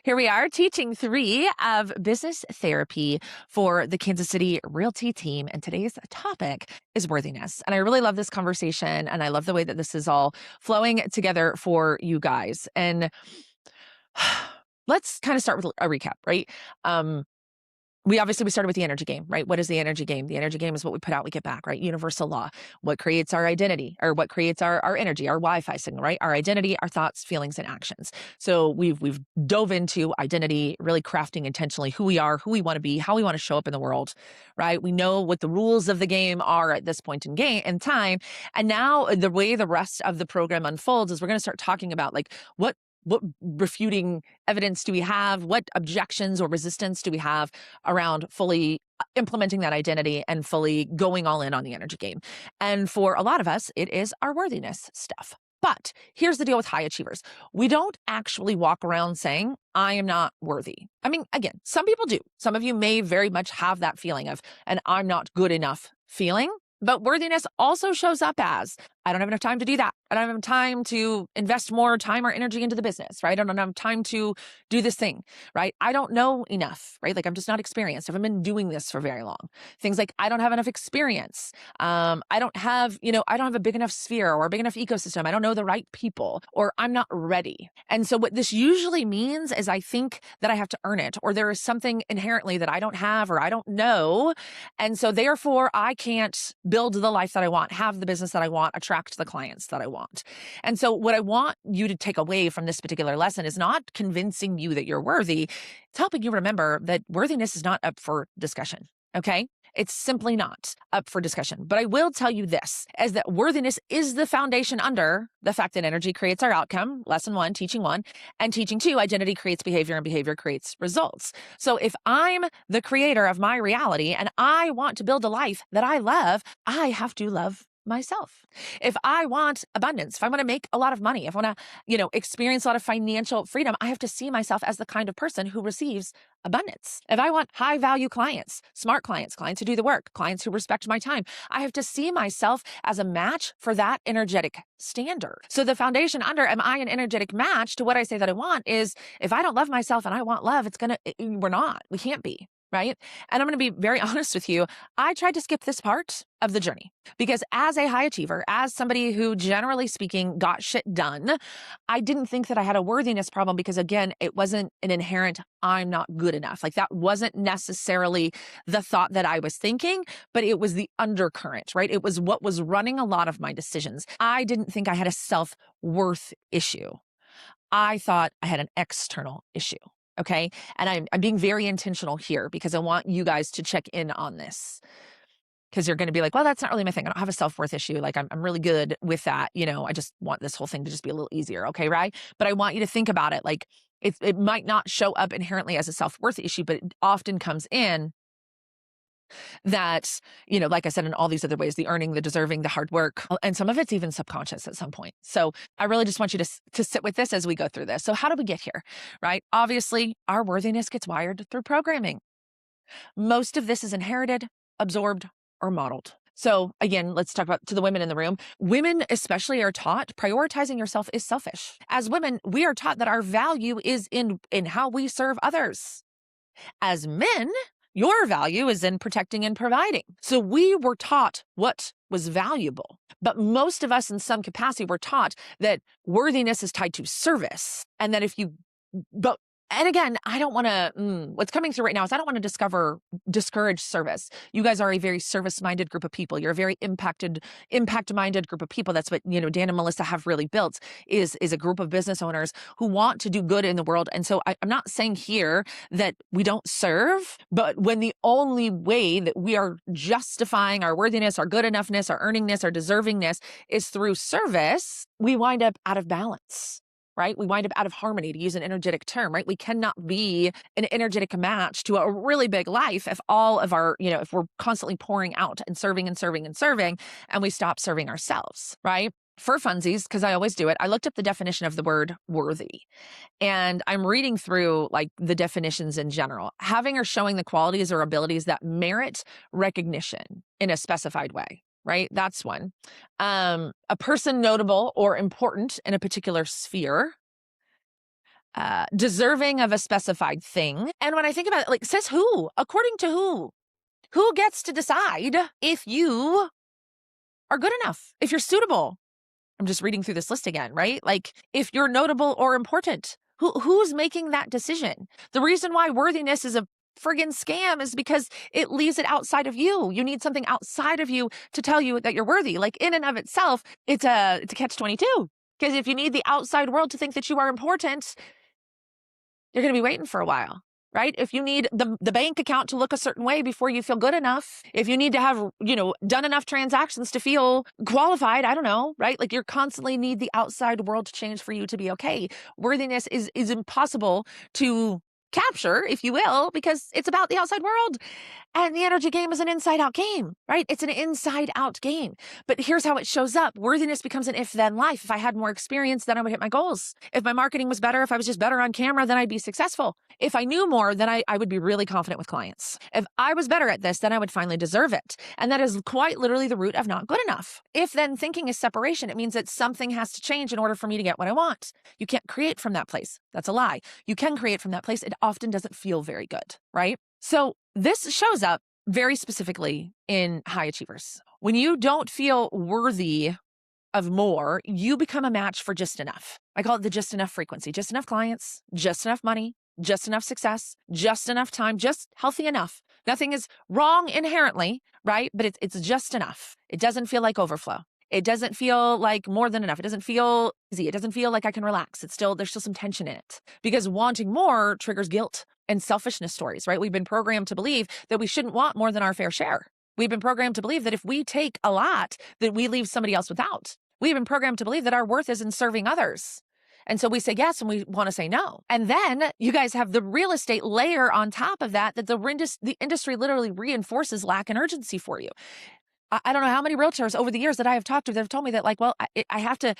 Here we are teaching 3 of business therapy for the Kansas City Realty team. And today's topic is worthiness. And I really love this conversation. And I love the way that this is all flowing together for you guys. And let's kind of start with a recap, right? We started with the energy game, right? What is the energy game? The energy game is what we put out, we get back, right? Universal law. What creates our identity, or what creates our energy, our Wi-Fi signal, right? Our identity, our thoughts, feelings, and actions. So we've dove into identity, really crafting intentionally who we are, who we want to be, how we want to show up in the world, right? We know what the rules of the game are at this point in time. And now the way the rest of the program unfolds is we're going to start talking about like what refuting evidence do we have? What objections or resistance do we have around fully implementing that identity and fully going all in on the energy game? And for a lot of us, it is our worthiness stuff. But here's the deal with high achievers. We don't actually walk around saying, I am not worthy. I mean, again, some people do. Some of you may very much have that feeling of an I'm not good enough feeling. But worthiness also shows up as, I don't have enough time to do that. I don't have time to invest more time or energy into the business, right? I don't have time to do this thing, right? I don't know enough, right? Like I'm just not experienced. I haven't been doing this for very long. Things like I don't have enough experience. I don't have a big enough sphere or a big enough ecosystem. I don't know the right people, or I'm not ready. And so what this usually means is I think that I have to earn it, or there is something inherently that I don't have or I don't know. And so therefore I can't build the life that I want, have the business that I want, attract the clients that I want. And so what I want you to take away from this particular lesson is not convincing you that you're worthy. It's helping you remember that worthiness is not up for discussion. Okay. It's simply not up for discussion. But I will tell you this, is that worthiness is the foundation under the fact that energy creates our outcome, lesson 1, teaching 1, and teaching 2, identity creates behavior and behavior creates results. So if I'm the creator of my reality and I want to build a life that I love, I have to love myself. If I want abundance, if I want to make a lot of money, if I want to, experience a lot of financial freedom, I have to see myself as the kind of person who receives abundance. If I want high value clients, smart clients, clients who do the work, clients who respect my time, I have to see myself as a match for that energetic standard. So the foundation under, am I an energetic match to what I say that I want, is if I don't love myself and I want love, we can't be. Right. And I'm going to be very honest with you. I tried to skip this part of the journey because as a high achiever, as somebody who generally speaking got shit done, I didn't think that I had a worthiness problem because again, it wasn't an inherent, I'm not good enough. Like that wasn't necessarily the thought that I was thinking, but it was the undercurrent, right? It was what was running a lot of my decisions. I didn't think I had a self-worth issue. I thought I had an external issue. Okay. And I'm being very intentional here because I want you guys to check in on this. Because you're going to be like, well, that's not really my thing. I don't have a self-worth issue. Like I'm really good with that. I just want this whole thing to just be a little easier. Okay. Right. But I want you to think about it. Like it might not show up inherently as a self-worth issue, but it often comes in that, like I said, in all these other ways, the earning, the deserving, the hard work, and some of it's even subconscious at some point. So I really just want you to sit with this as we go through this. So how do we get here, right? Obviously, our worthiness gets wired through programming. Most of this is inherited, absorbed, or modeled. So again, let's talk about to the women in the room. Women especially are taught prioritizing yourself is selfish. As women, we are taught that our value is in how we serve others. As men, your value is in protecting and providing. So we were taught what was valuable. But most of us in some capacity were taught that worthiness is tied to service. And that and again, I don't want to, what's coming through right now is I don't want to discourage service. You guys are a very service-minded group of people. You're a very impact-minded group of people. That's what, Dan and Melissa have really built is a group of business owners who want to do good in the world. And so I'm not saying here that we don't serve, but when the only way that we are justifying our worthiness, our good enoughness, our earningness, our deservingness is through service, we wind up out of balance. Right? We wind up out of harmony, to use an energetic term, right? We cannot be an energetic match to a really big life if all of our, if we're constantly pouring out and serving and serving and serving, and we stop serving ourselves, right? For funsies, because I always do it, I looked up the definition of the word worthy. And I'm reading through like the definitions in general, having or showing the qualities or abilities that merit recognition in a specified way. Right? That's one. A person notable or important in a particular sphere. deserving of a specified thing. And when I think about it, like, says who? According to who? Who gets to decide if you are good enough, if you're suitable? I'm just reading through this list again, right? Like, if you're notable or important, who's making that decision? The reason why worthiness is a friggin' scam is because it leaves it outside of you. You need something outside of you to tell you that you're worthy. Like, in and of itself, it's a catch-22. Because if you need the outside world to think that you are important, you're going to be waiting for a while, right? If you need the bank account to look a certain way before you feel good enough, if you need to have, done enough transactions to feel qualified, I don't know, right? Like, you constantly need the outside world to change for you to be okay. Worthiness is impossible to capture, if you will, because it's about the outside world. And the energy game is an inside out game, right? It's an inside out game. But here's how it shows up. Worthiness becomes an if then life. If I had more experience, then I would hit my goals. If my marketing was better, if I was just better on camera, then I'd be successful. If I knew more, then I would be really confident with clients. If I was better at this, then I would finally deserve it. And that is quite literally the root of not good enough. If then thinking is separation, it means that something has to change in order for me to get what I want. You can't create from that place. That's a lie. You can create from that place. It often doesn't feel very good, right? So this shows up very specifically in high achievers. When you don't feel worthy of more, you become a match for just enough. I call it the just enough frequency. Just enough clients, just enough money, just enough success, just enough time, just healthy enough. Nothing is wrong inherently, right? But it's just enough. It doesn't feel like overflow. It doesn't feel like more than enough. It doesn't feel easy. It doesn't feel like I can relax. There's still some tension in it, because wanting more triggers guilt and selfishness stories, right? We've been programmed to believe that we shouldn't want more than our fair share. We've been programmed to believe that if we take a lot, that we leave somebody else without. We've been programmed to believe that our worth is in serving others. And so we say yes and we want to say no. And then you guys have the real estate layer on top of that the industry literally reinforces lack and urgency for you. I don't know how many realtors over the years that I have talked to that have told me that, like, well, I have to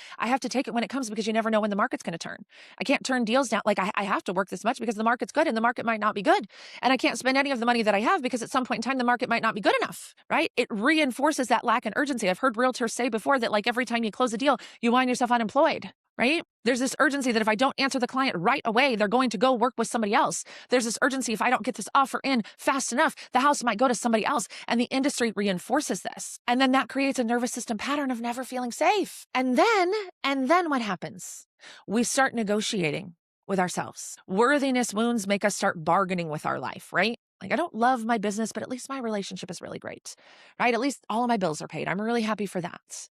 take it when it comes, because you never know when the market's going to turn. I can't turn deals down. Like, I have to work this much because the market's good and the market might not be good. And I can't spend any of the money that I have because at some point in time, the market might not be good enough, right? It reinforces that lack and urgency. I've heard realtors say before that, like, every time you close a deal, you find yourself unemployed. Right? There's this urgency that if I don't answer the client right away, they're going to go work with somebody else. There's this urgency, if I don't get this offer in fast enough, the house might go to somebody else. And the industry reinforces this. And then that creates a nervous system pattern of never feeling safe. And then what happens? We start negotiating with ourselves. Worthiness wounds make us start bargaining with our life, right? Like, I don't love my business, but at least my relationship is really great, right? At least all of my bills are paid. I'm really happy for that.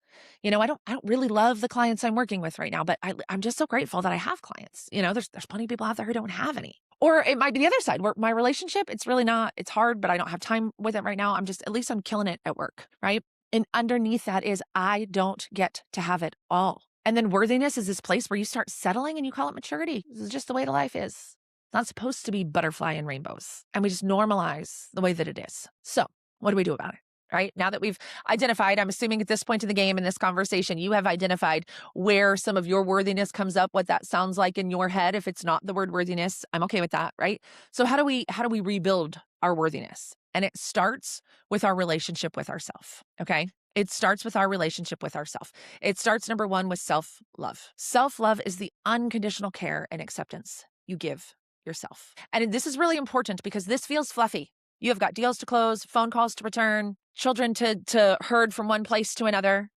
I don't really love the clients I'm working with right now, but I'm just so grateful that I have clients. There's plenty of people out there who don't have any. Or it might be the other side, where my relationship, it's really not, it's hard, but I don't have time with it right now. At least I'm killing it at work, right? And underneath that is, I don't get to have it all. And then worthiness is this place where you start settling and you call it maturity. This is just the way the life is. It's not supposed to be butterfly and rainbows. And we just normalize the way that it is. So what do we do about it? Right? Now that we've identified, I'm assuming at this point in the game, in this conversation, you have identified where some of your worthiness comes up, what that sounds like in your head. If it's not the word worthiness, I'm okay with that, right? So how do we rebuild our worthiness? And it starts with our relationship with ourselves, okay? It starts with our relationship with ourselves. It starts, number one, with self-love. Self-love is the unconditional care and acceptance you give yourself. And this is really important because this feels fluffy. You have got deals to close, phone calls to return, children to herd from one place to another,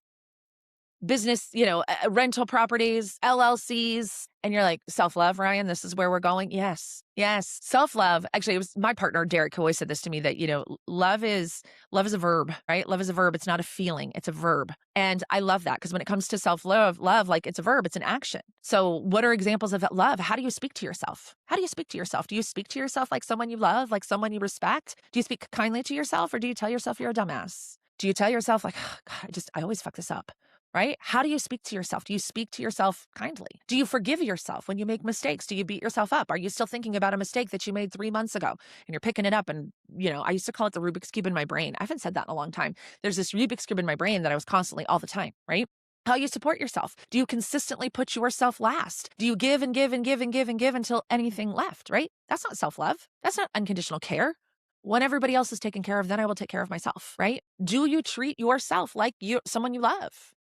business, rental properties, LLCs. And you're like, self-love, Ryan, this is where we're going. Yes. Self-love. Actually, it was my partner, Derek, who always said this to me, that, love is a verb, right? Love is a verb. It's not a feeling. It's a verb. And I love that, because when it comes to self-love, like, it's a verb, it's an action. So what are examples of that love? How do you speak to yourself? Do you speak to yourself like someone you love, like someone you respect? Do you speak kindly to yourself, or do you tell yourself you're a dumbass? Do you tell yourself, like, oh, God, I always fuck this up? Right? How do you speak to yourself? Do you speak to yourself kindly? Do you forgive yourself when you make mistakes? Do you beat yourself up? Are you still thinking about a mistake that you made 3 months ago and you're picking it up? And, I used to call it the Rubik's Cube in my brain. I haven't said that in a long time. There's this Rubik's Cube in my brain that I was constantly all the time, right? How you support yourself? Do you consistently put yourself last? Do you give and give and give and give and give until anything left, right? That's not self-love. That's not unconditional care. When everybody else is taken care of, then I will take care of myself, right? Do you treat yourself like someone you love?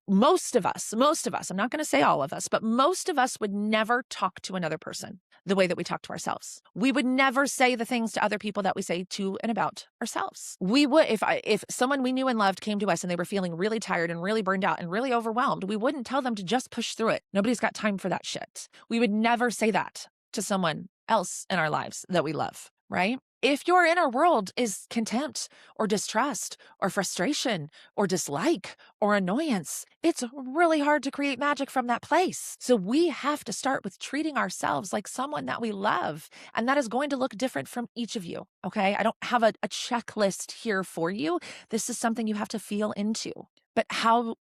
most of us, I'm not going to say all of us, but most of us would never talk to another person the way that we talk to ourselves. We would never say the things to other people that we say to and about ourselves. We would, if someone we knew and loved came to us and they were feeling really tired and really burned out and really overwhelmed, we wouldn't tell them to just push through it. Nobody's got time for that shit. We would never say that to someone else in our lives that we love, right? If your inner world is contempt or distrust or frustration or dislike or annoyance, it's really hard to create magic from that place. So we have to start with treating ourselves like someone that we love. And that is going to look different from each of you. Okay. I don't have a checklist here for you. This is something you have to feel into. But how,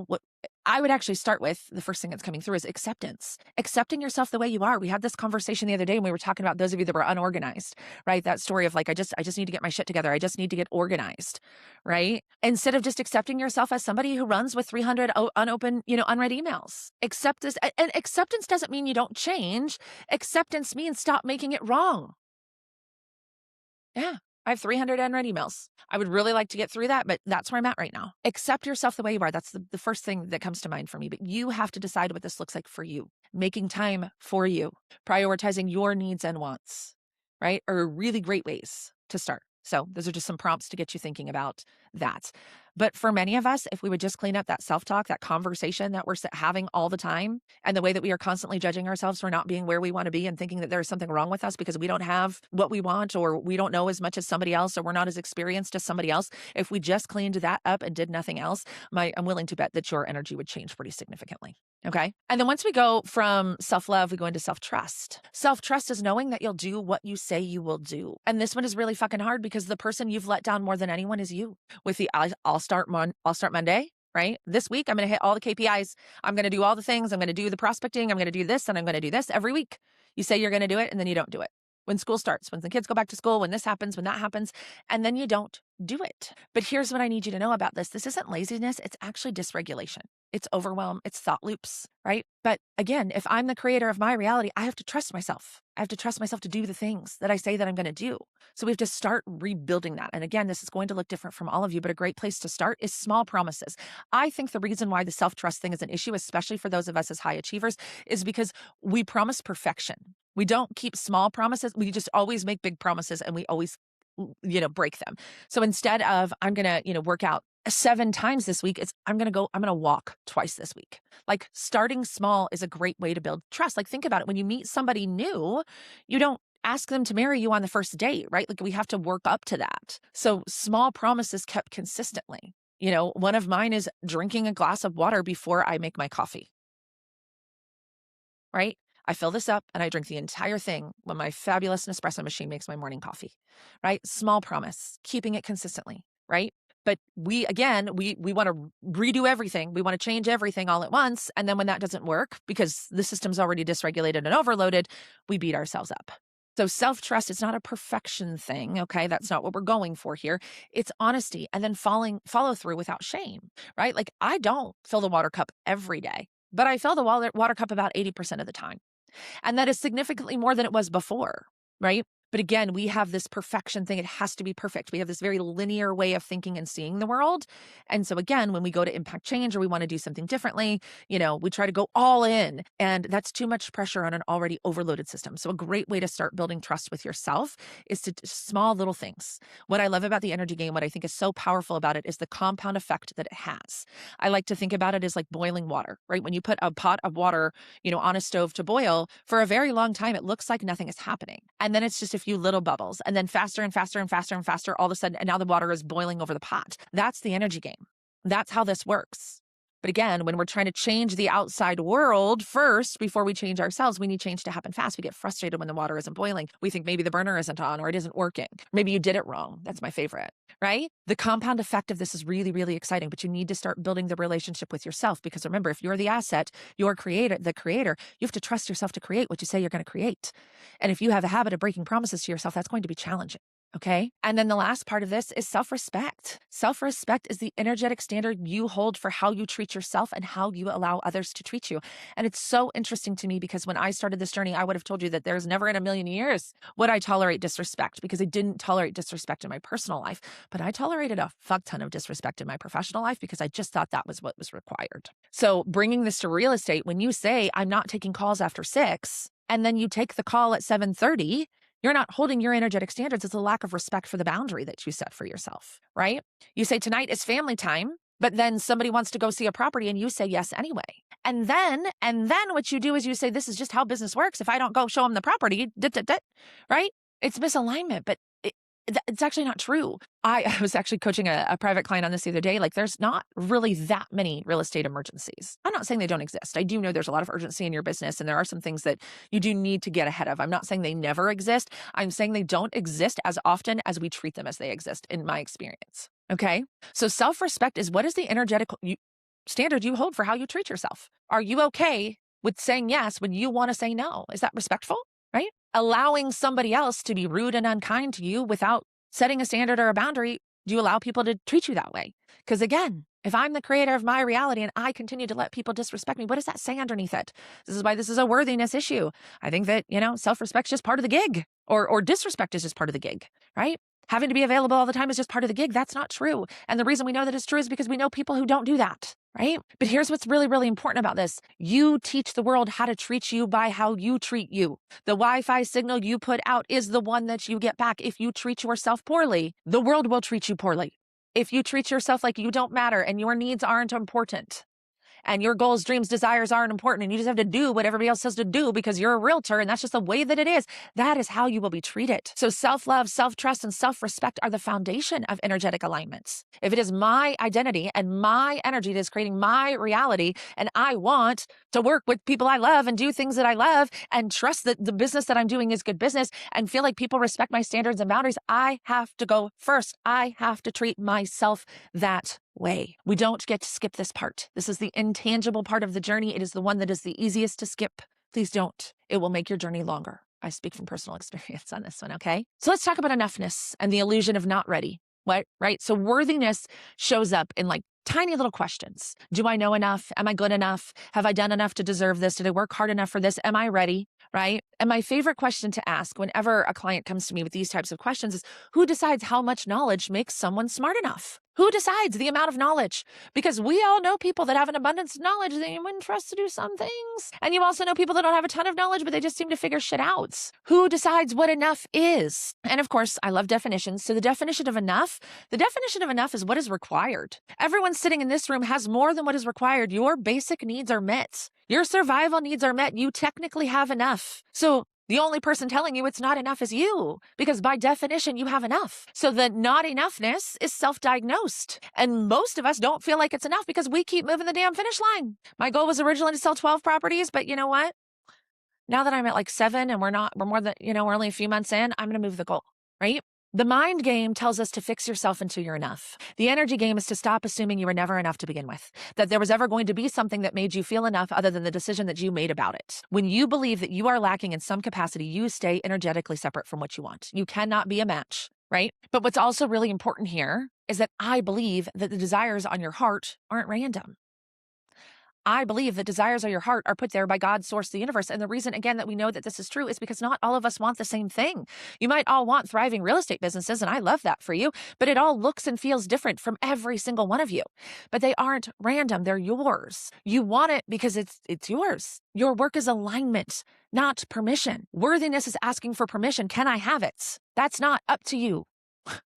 what I would actually start with, the first thing that's coming through is acceptance. Accepting yourself the way you are. We had this conversation the other day and we were talking about those of you that were unorganized, right? That story of like, I just need to get my shit together. I just need to get organized, right? Instead of just accepting yourself as somebody who runs with 300 unopened, unread emails. Accept this. And acceptance doesn't mean you don't change. Acceptance means stop making it wrong. Yeah. I have 300 unread emails. I would really like to get through that, but that's where I'm at right now. Accept yourself the way you are. That's the first thing that comes to mind for me. But you have to decide what this looks like for you. Making time for you, prioritizing your needs and wants, right? Are really great ways to start. So those are just some prompts to get you thinking about that. But for many of us, if we would just clean up that self-talk, that conversation that we're having all the time, and the way that we are constantly judging ourselves for not being where we want to be and thinking that there's something wrong with us because we don't have what we want, or we don't know as much as somebody else, or we're not as experienced as somebody else. If we just cleaned that up and did nothing else, I'm willing to bet that your energy would change pretty significantly. Okay. And then once we go from self-love, we go into self-trust. Self-trust is knowing that you'll do what you say you will do. And this one is really fucking hard because the person you've let down more than anyone is you. With the I'll start Monday, right? This week, I'm going to hit all the KPIs. I'm going to do all the things. I'm going to do the prospecting. I'm going to do this and I'm going to do this every week. You say you're going to do it and then you don't do it. When school starts, when the kids go back to school, when this happens, when that happens, and then you don't do it. But here's what I need you to know about this. This isn't laziness. It's actually dysregulation. It's overwhelm. It's thought loops, right? But again, if I'm the creator of my reality, I have to trust myself. I have to trust myself to do the things that I say that I'm going to do. So we have to start rebuilding that. And again, this is going to look different from all of you, but a great place to start is small promises. I think the reason why the self-trust thing is an issue, especially for those of us as high achievers, is because we promise perfection. We don't keep small promises. We just always make big promises and we always, break them. So instead of, I'm going to, work out 7 times this week, I'm going to walk twice this week. Like starting small is a great way to build trust. Like think about it. When you meet somebody new, you don't ask them to marry you on the first date, right? Like we have to work up to that. So small promises kept consistently. One of mine is drinking a glass of water before I make my coffee, right? I fill this up and I drink the entire thing when my fabulous Nespresso machine makes my morning coffee, right? Small promise, keeping it consistently, right? But we want to redo everything. We want to change everything all at once. And then when that doesn't work, because the system's already dysregulated and overloaded, we beat ourselves up. So self-trust is not a perfection thing, okay? That's not what we're going for here. It's honesty and then follow through without shame, right? Like I don't fill the water cup every day, but I fill the water cup about 80% of the time. And that is significantly more than it was before, right? But again, we have this perfection thing. It has to be perfect. We have this very linear way of thinking and seeing the world. And so again, when we go to impact change or we want to do something differently, we try to go all in, and that's too much pressure on an already overloaded system. So a great way to start building trust with yourself is to small little things. What I love about the energy game, what I think is so powerful about it is the compound effect that it has. I like to think about it as like boiling water, right? When you put a pot of water, on a stove to boil for a very long time, it looks like nothing is happening. And then it's just a few little bubbles, and then faster and faster and faster and faster, all of a sudden, and now the water is boiling over the pot. That's the energy game. That's how this works. But again, when we're trying to change the outside world first before we change ourselves, we need change to happen fast. We get frustrated when the water isn't boiling. We think maybe the burner isn't on or it isn't working. Maybe you did it wrong. That's my favorite, right? The compound effect of this is really, really exciting, but you need to start building the relationship with yourself, because remember, if you're the asset, you're the creator, you have to trust yourself to create what you say you're going to create. And if you have a habit of breaking promises to yourself, that's going to be challenging. Okay. And then the last part of this is self respect. Self respect is the energetic standard you hold for how you treat yourself and how you allow others to treat you. And it's so interesting to me because when I started this journey, I would have told you that there's never in a million years would I tolerate disrespect because I didn't tolerate disrespect in my personal life. But I tolerated a fuck ton of disrespect in my professional life because I just thought that was what was required. So bringing this to real estate, when you say, I'm not taking calls after 6, and then you take the call at 7:30, you're not holding your energetic standards. It's a lack of respect for the boundary that you set for yourself, right? You say tonight is family time, but then somebody wants to go see a property and you say yes anyway. And then what you do is you say, this is just how business works. If I don't go show them the property, right? It's misalignment, but it's actually not true. I was actually coaching a private client on this the other day. Like, there's not really that many real estate emergencies. I'm not saying they don't exist. I do know there's a lot of urgency in your business, and there are some things that you do need to get ahead of. I'm not saying they never exist. I'm saying they don't exist as often as we treat them as they exist, in my experience. Okay? So self-respect is what is the energetic standard you hold for how you treat yourself? Are you okay with saying yes when you want to say no? Is that respectful? Right? Allowing somebody else to be rude and unkind to you without setting a standard or a boundary, do you allow people to treat you that way? Because again, if I'm the creator of my reality and I continue to let people disrespect me, what does that say underneath it? This is why this is a worthiness issue. I think that, self-respect's just part of the gig, or disrespect is just part of the gig, right? Having to be available all the time is just part of the gig. That's not true. And the reason we know that it's true is because we know people who don't do that. Right? But here's what's really, really important about this. You teach the world how to treat you by how you treat you. The Wi-Fi signal you put out is the one that you get back. If you treat yourself poorly, the world will treat you poorly. If you treat yourself like you don't matter and your needs aren't important, and your goals, dreams, desires aren't important, and you just have to do what everybody else says to do because you're a realtor and that's just the way that it is, that is how you will be treated. So self-love, self-trust, and self-respect are the foundation of energetic alignments. If it is my identity and my energy that is creating my reality, and I want to work with people I love and do things that I love and trust that the business that I'm doing is good business and feel like people respect my standards and boundaries, I have to go first. I have to treat myself that way. We don't get to skip this part. This is the intangible part of the journey. It is the one that is the easiest to skip. Please don't. It will make your journey longer. I speak from personal experience on this one, okay? So let's talk about enoughness and the illusion of not ready. What? Right? So worthiness shows up in like tiny little questions. Do I know enough? Am I good enough? Have I done enough to deserve this? Did I work hard enough for this? Am I ready? Right? And my favorite question to ask whenever a client comes to me with these types of questions is, who decides how much knowledge makes someone smart enough? Who decides the amount of knowledge? Because we all know people that have an abundance of knowledge that you wouldn't trust to do some things. And you also know people that don't have a ton of knowledge, but they just seem to figure shit out. Who decides what enough is? And of course, I love definitions. So the definition of enough is what is required. Everyone sitting in this room has more than what is required. Your basic needs are met. Your survival needs are met. You technically have enough. So the only person telling you it's not enough is you, because by definition, you have enough. So the not enoughness is self-diagnosed. And most of us don't feel like it's enough because we keep moving the damn finish line. My goal was originally to sell 12 properties, but you know what? Now that I'm at like 7 and we're more than, we're only a few months in, I'm going to move the goal, right? The mind game tells us to fix yourself until you're enough. The energy game is to stop assuming you were never enough to begin with, that there was ever going to be something that made you feel enough other than the decision that you made about it. When you believe that you are lacking in some capacity, you stay energetically separate from what you want. You cannot be a match, right? But what's also really important here is that I believe that the desires on your heart aren't random. I believe that desires of your heart are put there by God, source, the universe. And the reason, again, that we know that this is true is because not all of us want the same thing. You might all want thriving real estate businesses, and I love that for you, but it all looks and feels different from every single one of you. But they aren't random. They're yours. You want it because it's yours. Your work is alignment, not permission. Worthiness is asking for permission. Can I have it? That's not up to you.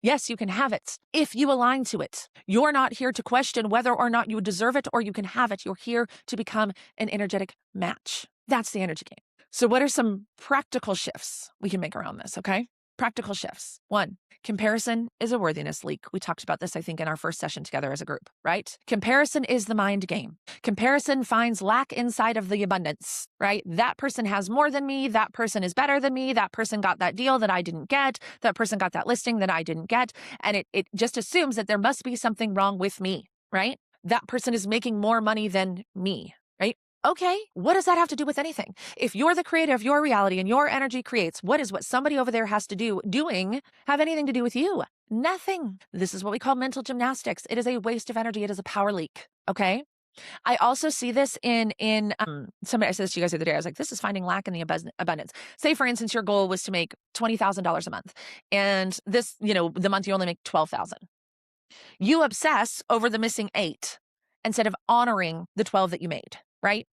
Yes, you can have it if you align to it. You're not here to question whether or not you deserve it or you can have it. You're here to become an energetic match. That's the energy game. So what are some practical shifts we can make around this, okay? Practical shifts. 1, comparison is a worthiness leak. We talked about this, I think, in our first session together as a group, right? Comparison is the mind game. Comparison finds lack inside of the abundance, right? That person has more than me. That person is better than me. That person got that deal that I didn't get. That person got that listing that I didn't get. And it just assumes that there must be something wrong with me, right? That person is making more money than me, right? Okay, what does that have to do with anything? If you're the creator of your reality and your energy creates, what somebody over there has to doing have anything to do with you? Nothing. This is what we call mental gymnastics. It is a waste of energy. It is a power leak. Okay. I also see this in somebody, I said this to you guys the other day. I was like, this is finding lack in the abundance. Say, for instance, your goal was to make $20,000 a month, and this, the month you only make 12,000. You obsess over the missing 8 instead of honoring the 12 that you made, right?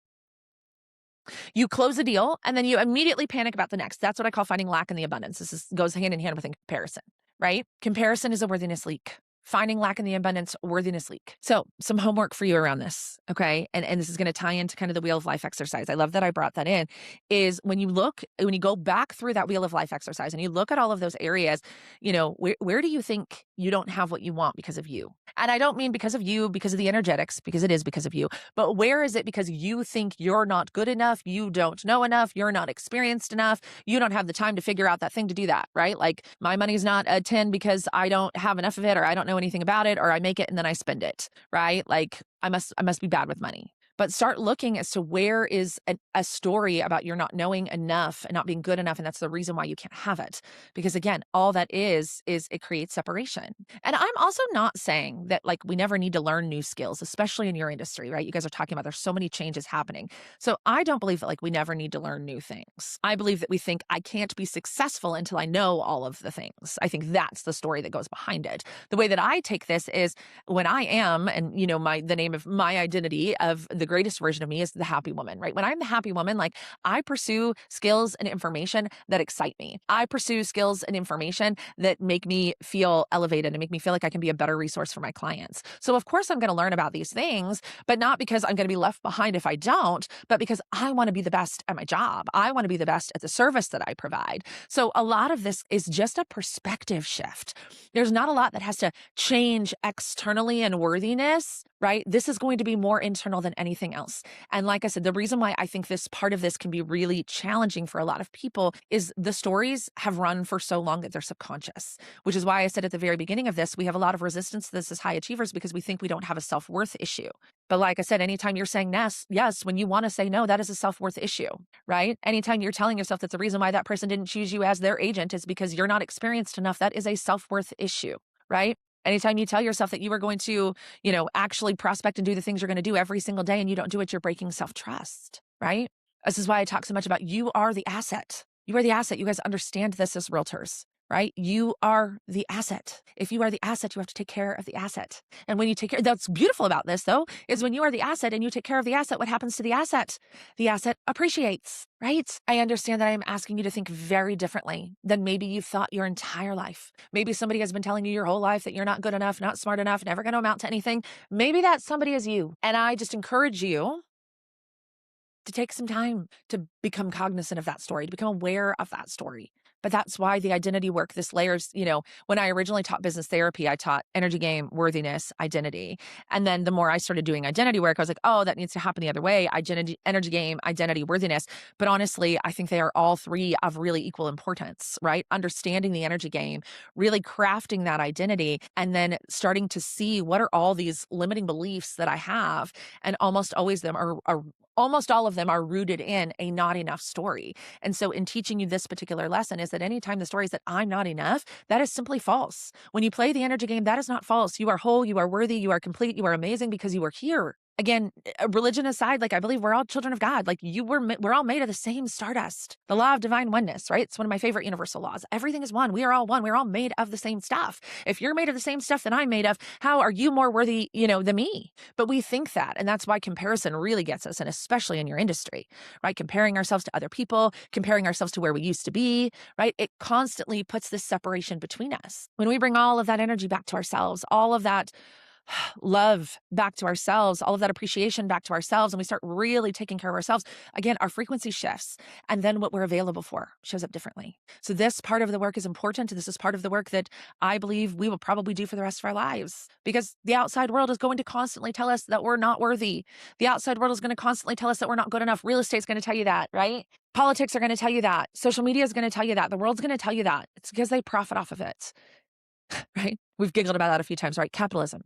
You close a deal and then you immediately panic about the next. That's what I call finding lack in the abundance. Goes hand in hand with comparison, right? Comparison is a worthiness leak. Finding lack in the abundance, worthiness leak. So some homework for you around this, okay? And this is going to tie into kind of the wheel of life exercise. I love that I brought that in, is when you go back through that wheel of life exercise and you look at all of those areas, where do you think you don't have what you want because of you? And I don't mean because of you, because of the energetics, because it is because of you, but where is it because you think you're not good enough, you don't know enough, you're not experienced enough, you don't have the time to figure out that thing to do that, right? Like my money's not a 10 because I don't have enough of it, or I don't know anything about it, or I make it and then I spend it, right? Like I must be bad with money. But start looking as to where is a story about you're not knowing enough and not being good enough. And that's the reason why you can't have it. Because again, all that is it creates separation. And I'm also not saying that like we never need to learn new skills, especially in your industry, right? You guys are talking about there's so many changes happening. So I don't believe that like we never need to learn new things. I believe that we think I can't be successful until I know all of the things. I think that's the story that goes behind it. The way that I take this is when I am, and the name of my identity of the greatest version of me is the happy woman, right? When I'm the happy woman, like I pursue skills and information that excite me. I pursue skills and information that make me feel elevated and make me feel like I can be a better resource for my clients. So of course I'm going to learn about these things, but not because I'm going to be left behind if I don't, but because I want to be the best at my job. I want to be the best at the service that I provide. So a lot of this is just a perspective shift. There's not a lot that has to change externally in worthiness, right? This is going to be more internal than anything else. And like I said, the reason why I think this part of this can be really challenging for a lot of people is the stories have run for so long that they're subconscious, which is why I said at the very beginning of this, we have a lot of resistance to this as high achievers because we think we don't have a self-worth issue. But like I said, anytime you're saying yes, when you want to say no, that is a self-worth issue, right? Anytime you're telling yourself that the reason why that person didn't choose you as their agent is because you're not experienced enough, that is a self-worth issue, right? Anytime you tell yourself that you are going to, actually prospect and do the things you're going to do every single day and you don't do it, you're breaking self-trust, right? This is why I talk so much about you are the asset. You are the asset. You guys understand this as realtors, right? You are the asset. If you are the asset, you have to take care of the asset. And when you take care, that's beautiful about this though, is when you are the asset and you take care of the asset, what happens to the asset? The asset appreciates, right? I understand that I am asking you to think very differently than maybe you've thought your entire life. Maybe somebody has been telling you your whole life that you're not good enough, not smart enough, never going to amount to anything. Maybe that somebody is you. And I just encourage you to take some time to become cognizant of that story, to become aware of that story. But that's why the identity work, this layers, when I originally taught business therapy, I taught energy game, worthiness, identity. And then the more I started doing identity work, I was like, oh, that needs to happen the other way. Energy game, identity, worthiness. But honestly, I think they are all three of really equal importance, right? Understanding the energy game, really crafting that identity, and then starting to see what are all these limiting beliefs that I have. And almost all of them are rooted in a not enough story. And so in teaching you this particular lesson is that anytime the story is that I'm not enough, that is simply false. When you play the energy game, that is not false. You are whole, you are worthy, you are complete, you are amazing because you are here. Again, religion aside, like I believe we're all children of God. Like we're all made of the same stardust. The law of divine oneness, right? It's one of my favorite universal laws. Everything is one. We are all one. We're all made of the same stuff. If you're made of the same stuff that I'm made of, how are you more worthy, than me? But we think that, and that's why comparison really gets us, and especially in your industry, right? Comparing ourselves to other people, comparing ourselves to where we used to be, right? It constantly puts this separation between us. When we bring all of that energy back to ourselves, all of that love back to ourselves, all of that appreciation back to ourselves, and we start really taking care of ourselves, again, our frequency shifts. And then what we're available for shows up differently. So this part of the work is important. This is part of the work that I believe we will probably do for the rest of our lives, because the outside world is going to constantly tell us that we're not worthy. The outside world is going to constantly tell us that we're not good enough. Real estate's going to tell you that, right? Politics are going to tell you that. Social media is going to tell you that. The world's going to tell you that. It's because they profit off of it, right? We've giggled about that a few times, right? Capitalism.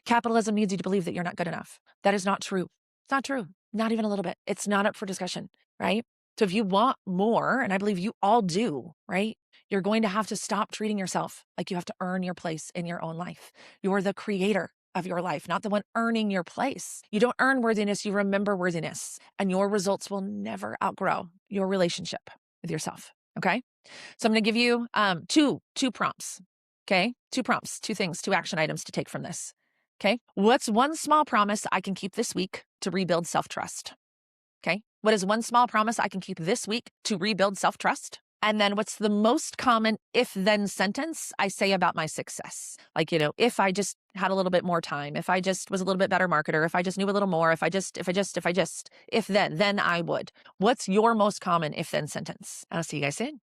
Capitalism needs you to believe that you're not good enough. That is not true. It's not true. Not even a little bit. It's not up for discussion, right? So if you want more, and I believe you all do, right? You're going to have to stop treating yourself like you have to earn your place in your own life. You're the creator of your life, not the one earning your place. You don't earn worthiness, you remember worthiness, and your results will never outgrow your relationship with yourself. Okay. So I'm going to give you two prompts. Okay. Two prompts, two things, two action items to take from this. Okay. What's one small promise I can keep this week to rebuild self-trust? Okay. What is one small promise I can keep this week to rebuild self-trust? And then what's the most common if-then sentence I say about my success? Like, if I just had a little bit more time, if I just was a little bit better marketer, if I just knew a little more, if then I would. What's your most common if-then sentence? I'll see you guys soon.